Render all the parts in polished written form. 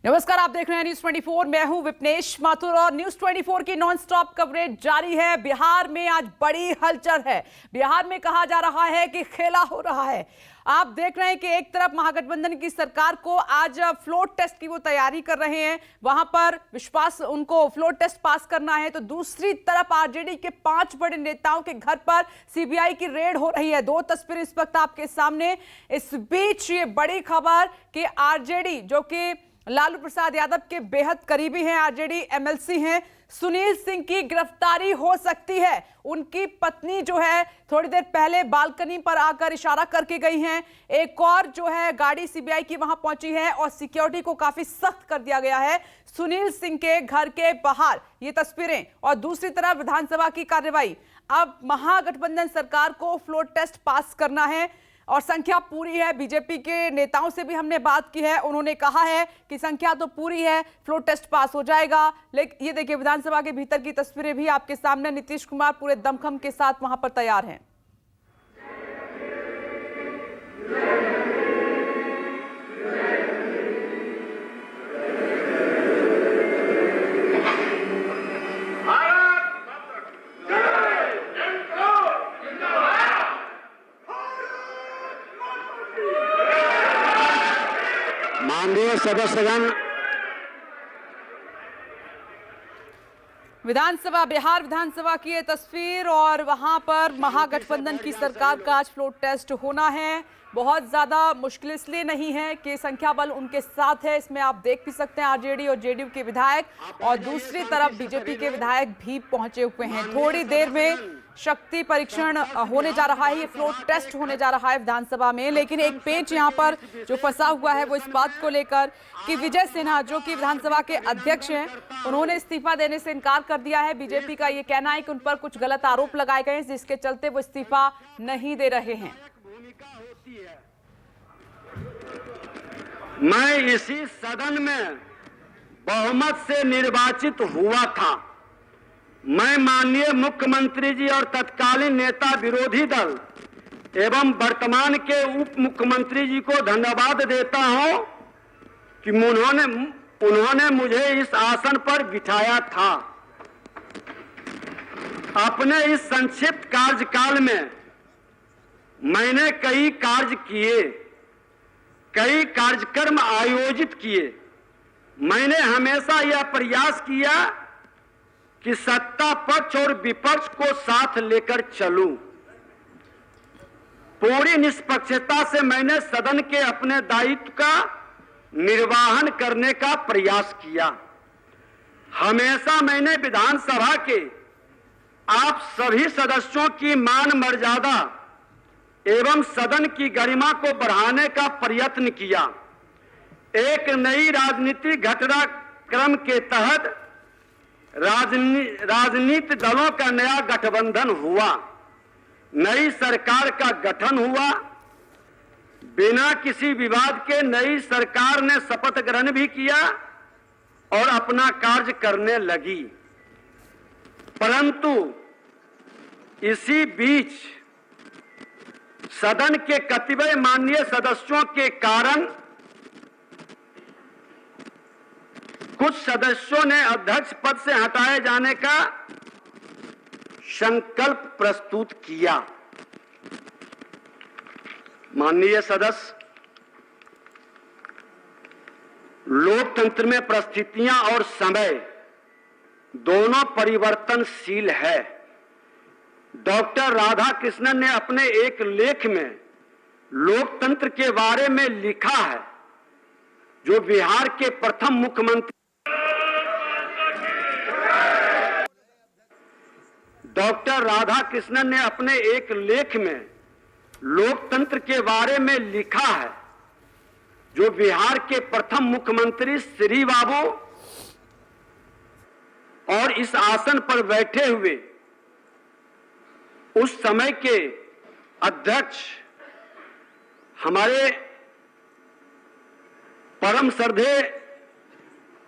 नमस्कार, आप देख रहे हैं न्यूज 24। मैं हूं विपनेश माथुर और न्यूज 24 की नॉन स्टॉप कवरेज जारी है। बिहार में आज बड़ी हलचल है। बिहार में कहा जा रहा है कि खेला हो रहा है। आप देख रहे हैं कि एक तरफ महागठबंधन की सरकार को आज फ्लोर टेस्ट की वो तैयारी कर रहे हैं, वहां पर विश्वास उनको फ्लोर टेस्ट पास करना है, तो दूसरी तरफ आरजेडी के 5 बड़े नेताओं के घर पर सीबीआई की रेड हो रही है। 2 तस्वीरें इस वक्त आपके सामने। इस बीच ये बड़ी खबर कि आरजेडी जो कि लालू प्रसाद यादव के बेहद करीबी हैं, आरजेडी एमएलसी हैं, सुनील सिंह की गिरफ्तारी हो सकती है। उनकी पत्नी जो है थोड़ी देर पहले बालकनी पर आकर इशारा करके गई हैं। एक और जो है गाड़ी सीबीआई की वहां पहुंची है और सिक्योरिटी को काफी सख्त कर दिया गया है सुनील सिंह के घर के बाहर। ये तस्वीरें। और दूसरी तरफ विधानसभा की कार्रवाई। अब महागठबंधन सरकार को फ्लोर टेस्ट पास करना है और संख्या पूरी है। बीजेपी के नेताओं से भी हमने बात की है, उन्होंने कहा है कि संख्या तो पूरी है, फ्लोर टेस्ट पास हो जाएगा। लेकिन ये देखिए विधानसभा के भीतर की तस्वीरें भी आपके सामने। नीतीश कुमार पूरे दमखम के साथ वहां पर तैयार हैं। माननीय सदस्यगण, विधानसभा, बिहार विधानसभा की ये तस्वीर और वहां पर महागठबंधन की सरकार का आज फ्लोर टेस्ट होना है। बहुत ज्यादा मुश्किल इसलिए नहीं है कि संख्या बल उनके साथ है। इसमें आप देख भी सकते हैं आरजेडी और जेडीयू के विधायक और दूसरी तरफ बीजेपी के विधायक भी पहुंचे हुए हैं। थोड़ी देर में शक्ति परीक्षण होने जा रहा है, ये फ्लोर टेस्ट होने जा रहा है विधानसभा में। लेकिन एक पेच यहाँ पर जो फंसा हुआ है वो इस बात को लेकर कि विजय सिन्हा जो कि विधानसभा के अध्यक्ष हैं, उन्होंने इस्तीफा देने से इनकार कर दिया है। बीजेपी का ये कहना है कि उन पर कुछ गलत आरोप लगाए गए हैं, जिसके चलते वो इस्तीफा नहीं दे रहे हैं। मैं इसी सदन में बहुमत से निर्वाचित हुआ था। मैं माननीय मुख्यमंत्री जी और तत्कालीन नेता विरोधी दल एवं वर्तमान के उप मुख्यमंत्री जी को धन्यवाद देता हूं कि उन्होंने मुझे इस आसन पर बिठाया था। अपने इस संक्षिप्त कार्यकाल में मैंने कई कार्य किए, कई कार्यक्रम आयोजित किए। मैंने हमेशा यह प्रयास किया कि सत्ता पक्ष और विपक्ष को साथ लेकर चलूं। पूरी निष्पक्षता से मैंने सदन के अपने दायित्व का निर्वहन करने का प्रयास किया। हमेशा मैंने विधानसभा के आप सभी सदस्यों की मान मर्यादा एवं सदन की गरिमा को बढ़ाने का प्रयत्न किया। एक नई राजनीतिक घटनाक्रम के तहत राजनीतिक दलों का नया गठबंधन हुआ, नई सरकार का गठन हुआ। बिना किसी विवाद के नई सरकार ने शपथ ग्रहण भी किया और अपना कार्य करने लगी। परंतु इसी बीच सदन के कतिपय माननीय सदस्यों के कारण कुछ सदस्यों ने अध्यक्ष पद से हटाए जाने का संकल्प प्रस्तुत किया। माननीय सदस्य, लोकतंत्र में परिस्थितियां और समय दोनों परिवर्तनशील है। डॉक्टर राधाकृष्णन ने अपने एक लेख में लोकतंत्र के बारे में लिखा है, जो बिहार के प्रथम मुख्यमंत्री डॉक्टर राधाकृष्णन ने अपने एक लेख में लोकतंत्र के बारे में लिखा है, जो बिहार के प्रथम मुख्यमंत्री श्री बाबू और इस आसन पर बैठे हुए उस समय के अध्यक्ष हमारे परम श्रद्धेय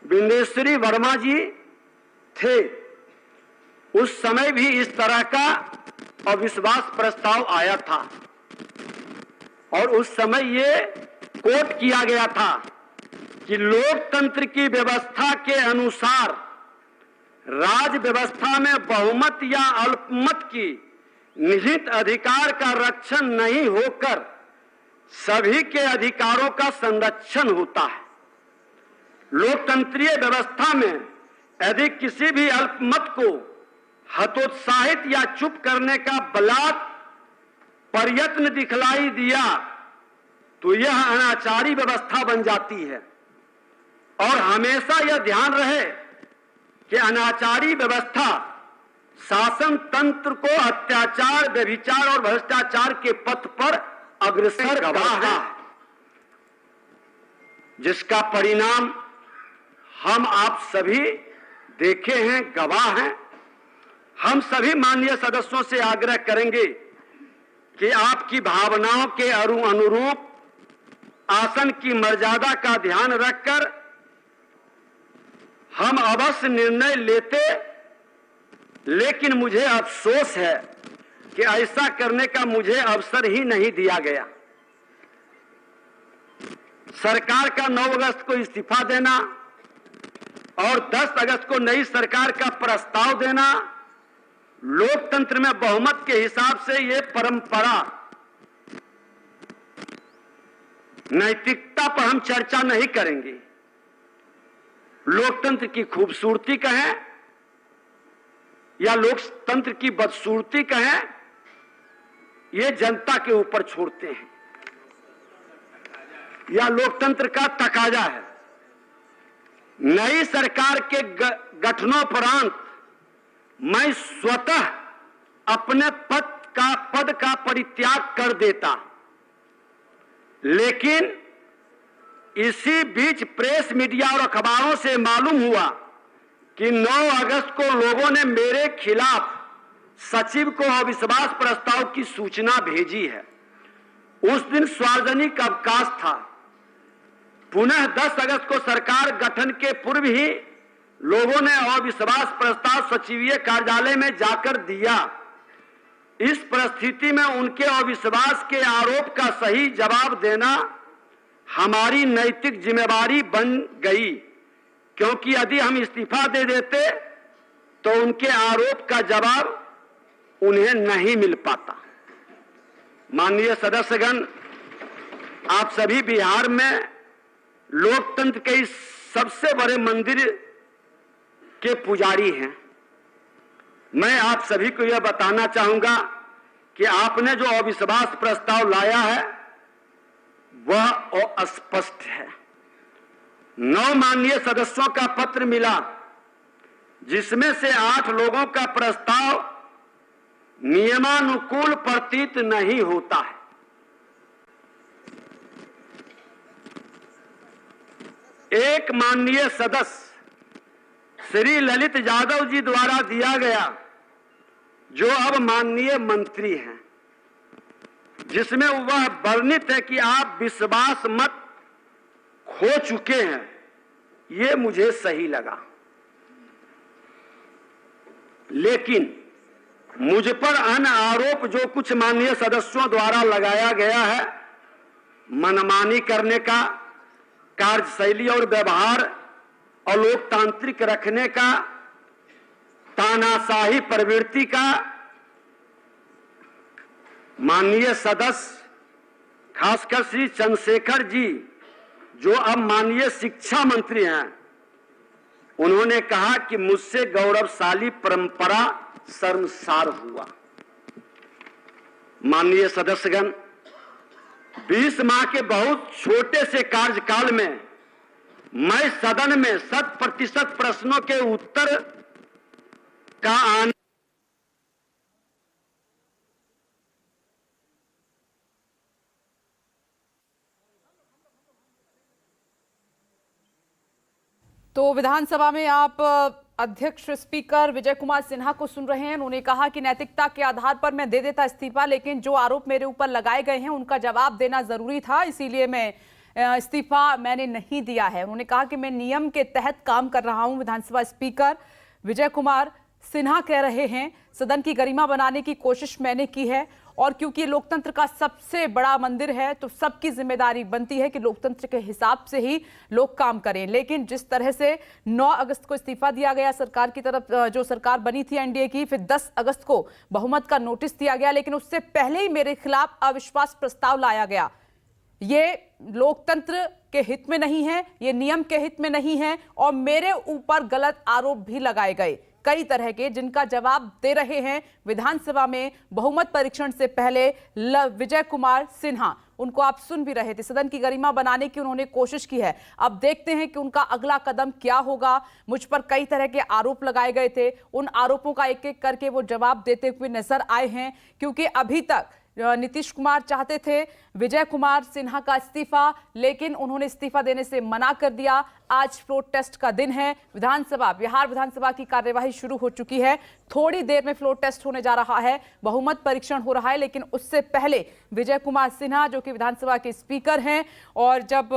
बिंदेश्वरी वर्मा जी थे। उस समय भी इस तरह का अविश्वास प्रस्ताव आया था और उस समय ये कोट किया गया था कि लोकतंत्र की व्यवस्था के अनुसार राज व्यवस्था में बहुमत या अल्पमत की निहित अधिकार का रक्षण नहीं होकर सभी के अधिकारों का संरक्षण होता है। लोकतंत्रीय व्यवस्था में यदि किसी भी अल्पमत को हतोत्साहित या चुप करने का बलात् प्रयत्न दिखलाई दिया तो यह अनाचारी व्यवस्था बन जाती है। और हमेशा यह ध्यान रहे कि अनाचारी व्यवस्था शासन तंत्र को अत्याचार, व्यभिचार और भ्रष्टाचार के पथ पर अग्रसर गवाह है, जिसका परिणाम हम आप सभी देखे हैं, गवाह हैं। हम सभी माननीय सदस्यों से आग्रह करेंगे कि आपकी भावनाओं के अनुरूप आसन की मर्यादा का ध्यान रखकर हम अवश्य निर्णय लेते, लेकिन मुझे अफसोस है कि ऐसा करने का मुझे अवसर ही नहीं दिया गया। सरकार का 9 अगस्त को इस्तीफा देना और 10 अगस्त को नई सरकार का प्रस्ताव देना, लोकतंत्र में बहुमत के हिसाब से ये परंपरा, नैतिकता पर हम चर्चा नहीं करेंगे। लोकतंत्र की खूबसूरती कहें या लोकतंत्र की बदसूरती कहें, ये जनता के ऊपर छोड़ते हैं, या लोकतंत्र का तकाजा है। नई सरकार के गठनोपरांत मैं स्वतः अपने पद का परित्याग कर देता, लेकिन इसी बीच प्रेस, मीडिया और अखबारों से मालूम हुआ कि 9 अगस्त को लोगों ने मेरे खिलाफ सचिव को अविश्वास प्रस्ताव की सूचना भेजी है। उस दिन सार्वजनिक अवकाश था। पुनः 10 अगस्त को सरकार गठन के पूर्व ही लोगों ने अविश्वास प्रस्ताव सचिवीय कार्यालय में जाकर दिया। इस परिस्थिति में उनके अविश्वास के आरोप का सही जवाब देना हमारी नैतिक जिम्मेवारी बन गई, क्योंकि यदि हम इस्तीफा दे देते तो उनके आरोप का जवाब उन्हें नहीं मिल पाता। माननीय सदस्यगण, आप सभी बिहार में लोकतंत्र के इस सबसे बड़े मंदिर के पुजारी हैं। मैं आप सभी को यह बताना चाहूंगा कि आपने जो अविश्वास प्रस्ताव लाया है वह अस्पष्ट है। 9 माननीय सदस्यों का पत्र मिला, जिसमें से 8 लोगों का प्रस्ताव नियमानुकूल प्रतीत नहीं होता है। एक माननीय सदस्य श्री ललित यादव जी द्वारा दिया गया, जो अब माननीय मंत्री हैं, जिसमें वह वर्णित है कि आप विश्वास मत खो चुके हैं, ये मुझे सही लगा। लेकिन मुझ पर अन्य आरोप जो कुछ माननीय सदस्यों द्वारा लगाया गया है, मनमानी करने का, कार्यशैली और व्यवहार अलोकतांत्रिक रखने का, तानाशाही प्रवृत्ति का, माननीय सदस्य खासकर श्री चंद्रशेखर जी, जो अब माननीय शिक्षा मंत्री हैं, उन्होंने कहा कि मुझसे गौरवशाली परंपरा शर्मसार हुआ। माननीय सदस्यगण, 20 माह के बहुत छोटे से कार्यकाल में मैं सदन में 100% प्रश्नों के उत्तर का आने तो विधानसभा में आप अध्यक्ष स्पीकर विजय कुमार सिन्हा को सुन रहे हैं। उन्होंने कहा कि नैतिकता के आधार पर मैं दे देता इस्तीफा, लेकिन जो आरोप मेरे ऊपर लगाए गए हैं उनका जवाब देना जरूरी था, इसीलिए मैं इस्तीफा मैंने नहीं दिया है। उन्होंने कहा कि मैं नियम के तहत काम कर रहा हूं। विधानसभा स्पीकर विजय कुमार सिन्हा कह रहे हैं, सदन की गरिमा बनाने की कोशिश मैंने की है और क्योंकि लोकतंत्र का सबसे बड़ा मंदिर है तो सबकी जिम्मेदारी बनती है कि लोकतंत्र के हिसाब से ही लोग काम करें। लेकिन जिस तरह से 9 अगस्त को इस्तीफा दिया गया सरकार की तरफ, जो सरकार बनी थी एनडीए की, फिर 10 अगस्त को बहुमत का नोटिस दिया गया, लेकिन उससे पहले ही मेरे खिलाफ अविश्वास प्रस्ताव लाया गया। ये लोकतंत्र के हित में नहीं है, ये नियम के हित में नहीं है और मेरे ऊपर गलत आरोप भी लगाए गए कई तरह के, जिनका जवाब दे रहे हैं विधानसभा में बहुमत परीक्षण से पहले विजय कुमार सिन्हा। उनको आप सुन भी रहे थे। सदन की गरिमा बनाने की उन्होंने कोशिश की है। अब देखते हैं कि उनका अगला कदम क्या होगा। मुझ पर कई तरह के आरोप लगाए गए थे, उन आरोपों का एक एक करके वो जवाब देते हुए नजर आए हैं, क्योंकि अभी तक नीतीश कुमार चाहते थे विजय कुमार सिन्हा का इस्तीफा, लेकिन उन्होंने इस्तीफा देने से मना कर दिया। आज फ्लोर टेस्ट का दिन है। बिहार विधानसभा की कार्यवाही शुरू हो चुकी है। थोड़ी देर में फ्लोर टेस्ट होने जा रहा है, बहुमत परीक्षण हो रहा है, लेकिन उससे पहले विजय कुमार सिन्हा, जो कि विधानसभा के स्पीकर हैं, और जब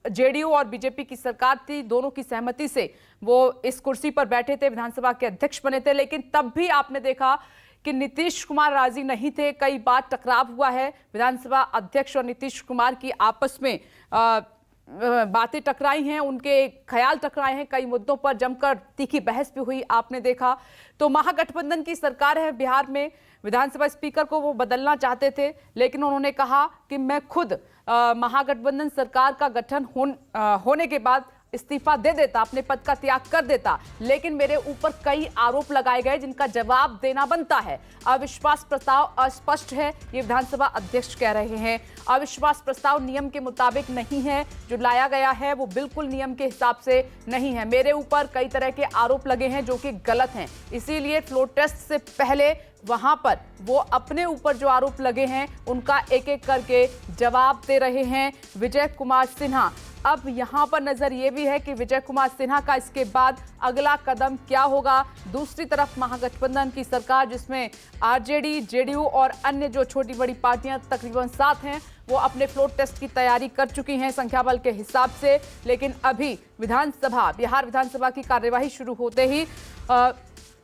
जेडीयू और बीजेपी की सरकार थी, दोनों की सहमति से वो इस कुर्सी पर बैठे थे, विधानसभा के अध्यक्ष बने थे, लेकिन तब भी आपने देखा कि नीतीश कुमार राजी नहीं थे। कई बार टकराव हुआ है, विधानसभा अध्यक्ष और नीतीश कुमार की आपस में बातें टकराई हैं, उनके ख्याल टकराए हैं, कई मुद्दों पर जमकर तीखी बहस भी हुई, आपने देखा। तो महागठबंधन की सरकार है बिहार में, विधानसभा स्पीकर को वो बदलना चाहते थे, लेकिन उन्होंने कहा कि मैं खुद महागठबंधन सरकार का गठन होने के बाद इस्तीफा दे देता, अपने पद का त्याग कर देता, लेकिन मेरे ऊपर कई आरोप लगाए गए जिनका जवाब देना बनता है। अविश्वास प्रस्ताव अस्पष्ट है, ये विधानसभा अध्यक्ष कह रहे हैं। अविश्वास प्रस्ताव नियम के मुताबिक नहीं है, जो लाया गया है वो बिल्कुल नियम के हिसाब से नहीं है। मेरे ऊपर कई तरह के आरोप लगे हैं जो कि गलत हैं, इसीलिए फ्लोर टेस्ट से पहले वहां पर वो अपने ऊपर जो आरोप लगे हैं उनका एक एक करके जवाब दे रहे हैं विजय कुमार सिन्हा। अब यहां पर नजर ये भी है कि विजय कुमार सिन्हा का इसके बाद अगला कदम क्या होगा। दूसरी तरफ महागठबंधन की सरकार, जिसमें आरजेडी, जेडीयू और अन्य जो छोटी बड़ी पार्टियां तकरीबन 7 हैं, वो अपने फ्लोर टेस्ट की तैयारी कर चुकी हैं संख्या बल के हिसाब से। लेकिन अभी बिहार विधानसभा की कार्यवाही शुरू होते ही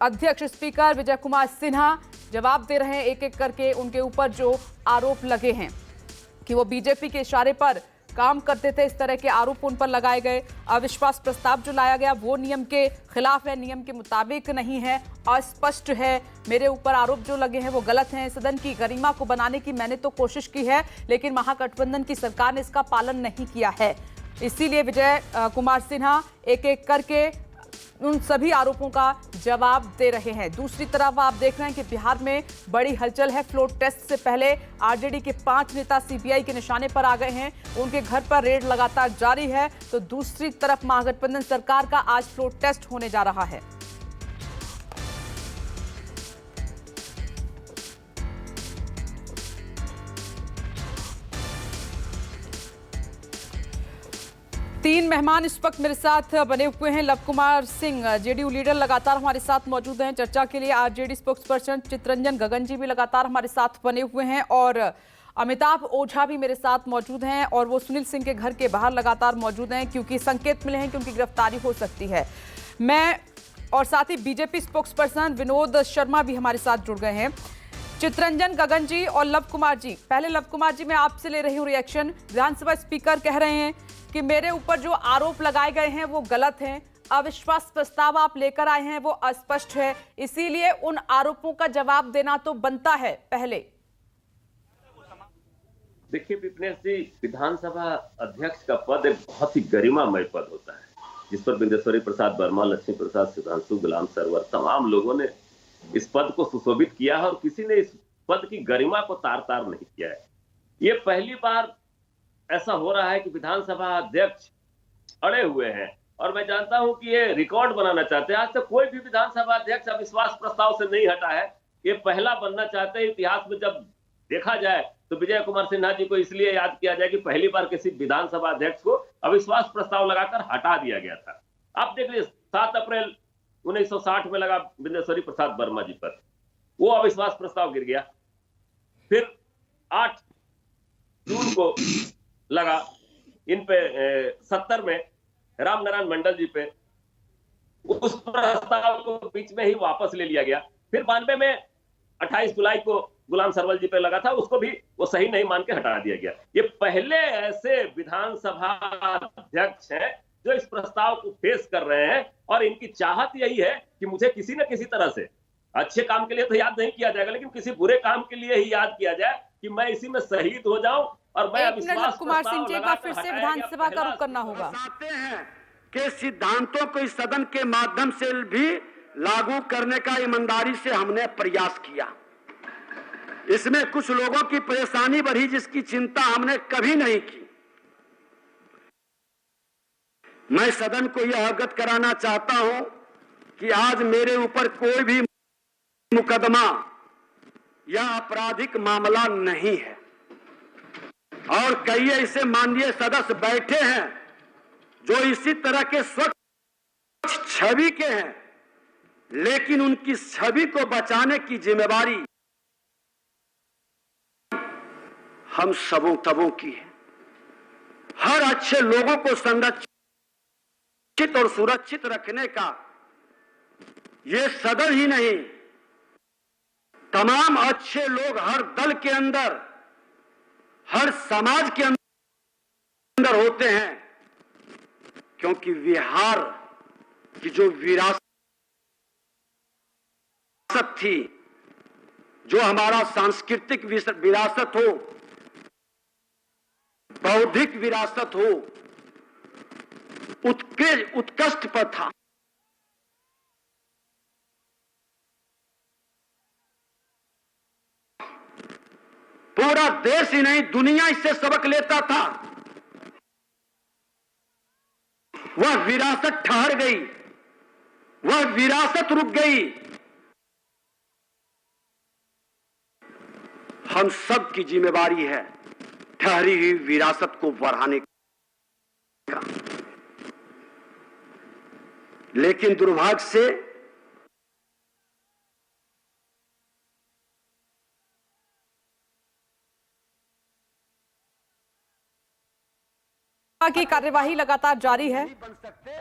अध्यक्ष स्पीकर विजय कुमार सिन्हा जवाब दे रहे हैं एक एक करके उनके ऊपर जो आरोप लगे हैं कि वो बीजेपी के इशारे पर काम करते थे। इस तरह के आरोप उन पर लगाए गए। अविश्वास प्रस्ताव जो लाया गया वो नियम के खिलाफ है, नियम के मुताबिक नहीं है, अस्पष्ट है। मेरे ऊपर आरोप जो लगे हैं वो गलत हैं। सदन की गरिमा को बनाने की मैंने तो कोशिश की है, लेकिन महागठबंधन की सरकार ने इसका पालन नहीं किया है। इसीलिए विजय कुमार सिन्हा एक एक करके उन सभी आरोपों का जवाब दे रहे हैं। दूसरी तरफ आप देख रहे हैं कि बिहार में बड़ी हलचल है। फ्लोर टेस्ट से पहले आरजेडी के 5 नेता सीबीआई के निशाने पर आ गए हैं, उनके घर पर रेड लगातार जारी है। तो दूसरी तरफ महागठबंधन सरकार का आज फ्लोर टेस्ट होने जा रहा है। तीन मेहमान इस वक्त मेरे साथ बने हुए हैं। Love Kumar Singh, JDU leader, लगातार हमारे साथ मौजूद हैं चर्चा के लिए। आरजेडी स्पोक्सपर्सन चितरंजन गगन जी भी लगातार हमारे साथ बने हुए हैं और अमिताभ ओझा भी मेरे साथ मौजूद हैं और वो सुनील सिंह के घर के बाहर लगातार मौजूद हैं, क्योंकि संकेत मिले हैं कि उनकी गिरफ्तारी हो सकती है। मैं और साथ ही बीजेपी स्पोक्सपर्सन विनोद शर्मा भी हमारे साथ जुड़ गए हैं। चितरंजन गगन जी और लव कुमार जी, पहले लव कुमार जी मैं आपसे ले रही हूँ रिएक्शन। विधानसभा स्पीकर कह रहे हैं कि मेरे ऊपर जो आरोप लगाए गए हैं वो गलत हैं, अविश्वास प्रस्ताव आप लेकर आए हैं वो अस्पष्ट है, इसीलिए उन आरोपों का जवाब देना तो बनता है। पहले देखिए विपनेश जी, विधानसभा अध्यक्ष का पद एक बहुत ही गरिमामय पद होता है, जिस पर बिंदेश्वरी प्रसाद वर्मा, लक्ष्मी प्रसाद, सुधांशु, गुलाम सरवर, तमाम लोगों ने इस पद को सुशोभित किया है और किसी ने इस पद की गरिमा को तार तार नहीं किया है। ये पहली बार ऐसा हो रहा है कि विधानसभा अध्यक्ष अड़े हुए हैं और मैं जानता हूं कि ये रिकॉर्ड बनाना चाहते हैं। आज तक कोई भी विधानसभा अध्यक्ष अविश्वास प्रस्ताव से नहीं हटा है, ये पहला बनना चाहते हैं। इतिहास में जब देखा जाए तो विजय कुमार सिन्हा जी को इसलिए याद किया जाए कि पहली बार किसी विधानसभा अध्यक्ष को अविश्वास प्रस्ताव लगाकर हटा दिया गया था। आप देख लीजिए 7 अप्रैल 1960 में लगा बिंदेश्वरी प्रसाद वर्मा जी पर, वो अविश्वास प्रस्ताव गिर गया। फिर 8 जून को लगा इन पे 70 में रामनारायण मंडल जी पे, उस प्रस्ताव को बीच में ही वापस ले लिया गया। फिर 92 में 28 जुलाई को गुलाम सरवल जी पे लगा था, उसको भी वो सही नहीं मान के हटा दिया गया। ये पहले ऐसे विधानसभा अध्यक्ष हैं जो इस प्रस्ताव को पेश कर रहे हैं, और इनकी चाहत यही है कि मुझे किसी न किसी तरह से, अच्छे काम के लिए तो याद नहीं किया जाएगा, लेकिन किसी बुरे काम के लिए ही याद किया जाए कि मैं इसी में शहीद हो जाऊं, और मैं अविश्वास कुमार सिंह जी, एक बार फिर से विधानसभा का रुख करना होगा। चाहते हैं कि सिद्धांतों को इस सदन के माध्यम से भी लागू करने का ईमानदारी से हमने प्रयास किया। इसमें कुछ लोगों की परेशानी बढ़ी जिसकी चिंता हमने कभी नहीं की। मैं सदन को यह अवगत कराना चाहता हूं कि आज मेरे ऊपर कोई भी मुकदमा या आपराधिक मामला नहीं है, और कई ऐसे माननीय सदस्य बैठे हैं जो इसी तरह के स्वच्छ छवि के हैं, लेकिन उनकी छवि को बचाने की जिम्मेवारी हम सबों तबों की है। हर अच्छे लोगों को संरक्षित और सुरक्षित रखने का ये सदन ही नहीं, तमाम अच्छे लोग हर दल के अंदर, हर समाज के अंदर होते हैं, क्योंकि बिहार की जो विरासत थी, जो हमारा सांस्कृतिक विरासत हो, बौद्धिक विरासत हो, उत्कृष्ट पर था। पूरा देश ही नहीं, दुनिया इससे सबक लेता था। वह विरासत ठहर गई, वह विरासत रुक गई। हम सब की जिम्मेवारी है ठहरी हुई विरासत को बढ़ाने का, लेकिन दुर्भाग्य से की कार्यवाही लगातार जारी है। बन सकते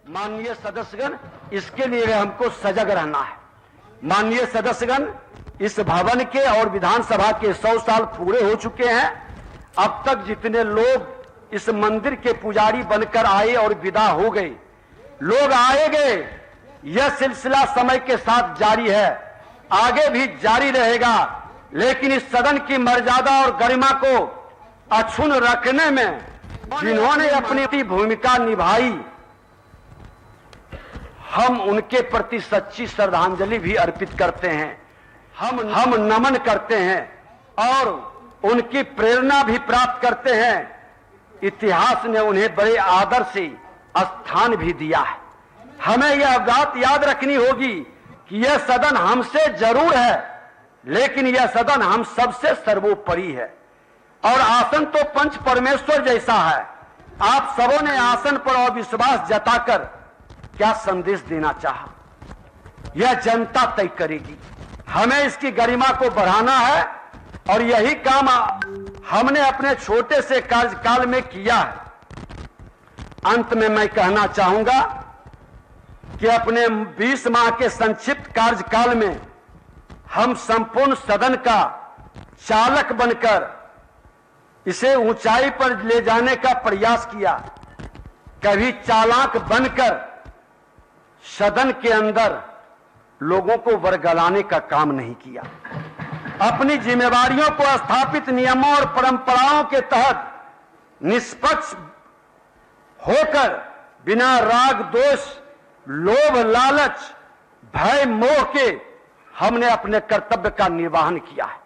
माननीय सदस्यगण, इसके लिए हमको सजग रहना है। माननीय सदस्यगण, इस भवन के और विधानसभा के 100 साल पूरे हो चुके हैं। अब तक जितने लोग इस मंदिर के पुजारी बनकर आए और विदा हो गए, लोग आए गए, यह सिलसिला समय के साथ जारी है, आगे भी जारी रहेगा। लेकिन इस सदन की मर्यादा और गरिमा को अक्षुण्ण रखने में जिन्होंने अपनी भूमिका निभाई, हम उनके प्रति सच्ची श्रद्धांजलि भी अर्पित करते हैं। हम नमन करते हैं और उनकी प्रेरणा भी प्राप्त करते हैं। इतिहास ने उन्हें बड़े आदर से स्थान भी दिया है। हमें यह बात याद रखनी होगी कि यह सदन हमसे जरूर है, लेकिन यह सदन हम सबसे सर्वोपरि है। और आसन तो पंच परमेश्वर जैसा है। आप सबों ने आसन पर अविश्वास जताकर क्या संदेश देना चाहा, यह जनता तय करेगी। हमें इसकी गरिमा को बढ़ाना है, और यही काम हमने अपने छोटे से कार्यकाल में किया है। अंत में मैं कहना चाहूंगा कि अपने 20 माह के संक्षिप्त कार्यकाल में हम संपूर्ण सदन का चालक बनकर इसे ऊंचाई पर ले जाने का प्रयास किया। कभी चालाक बनकर सदन के अंदर लोगों को वरगलाने का काम नहीं किया। अपनी जिम्मेवारियों को स्थापित नियमों और परंपराओं के तहत निष्पक्ष होकर बिना राग दोष, लोभ, लालच, भय, मोह के हमने अपने कर्तव्य का निर्वहन किया है।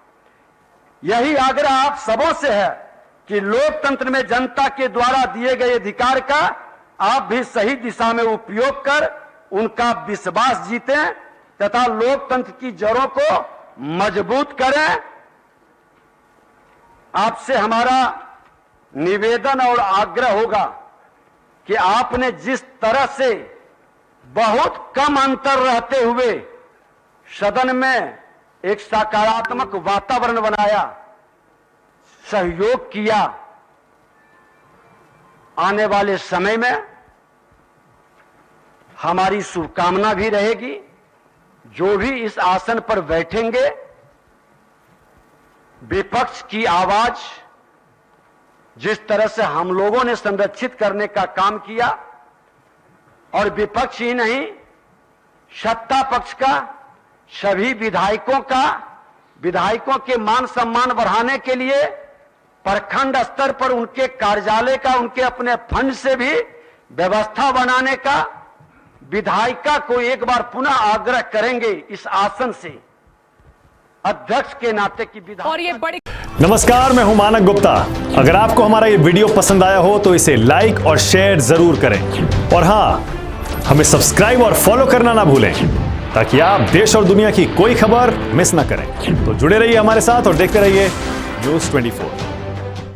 यही आग्रह आप सबों से है कि लोकतंत्र में जनता के द्वारा दिए गए अधिकार का आप भी सही दिशा में उपयोग कर उनका विश्वास जीतें तथा लोकतंत्र की जड़ों को मजबूत करें। आपसे हमारा निवेदन और आग्रह होगा कि आपने जिस तरह से बहुत कम अंतर रहते हुए सदन में एक सकारात्मक वातावरण बनाया, सहयोग किया, आने वाले समय में हमारी शुभकामना भी रहेगी। जो भी इस आसन पर बैठेंगे विपक्ष की आवाज जिस तरह से हम लोगों ने संरक्षित करने का काम किया, और विपक्ष ही नहीं सत्ता पक्ष का, सभी विधायकों के मान सम्मान बढ़ाने के लिए प्रखंड स्तर पर उनके कार्यालय का, उनके अपने फंड से भी व्यवस्था बनाने का विधायिका को एक बार पुनः आग्रह करेंगे इस आसन से अध्यक्ष के नाते की विधायक। और ये बड़ी नमस्कार, मैं हूं मानक गुप्ता। अगर आपको हमारा ये वीडियो पसंद आया हो तो इसे लाइक और शेयर जरूर करें, और हां, हमें सब्सक्राइब और फॉलो करना ना भूलें ताकि आप देश और दुनिया की कोई खबर मिस ना करें। तो जुड़े रहिए हमारे साथ और देखते रहिए न्यूज़ 24।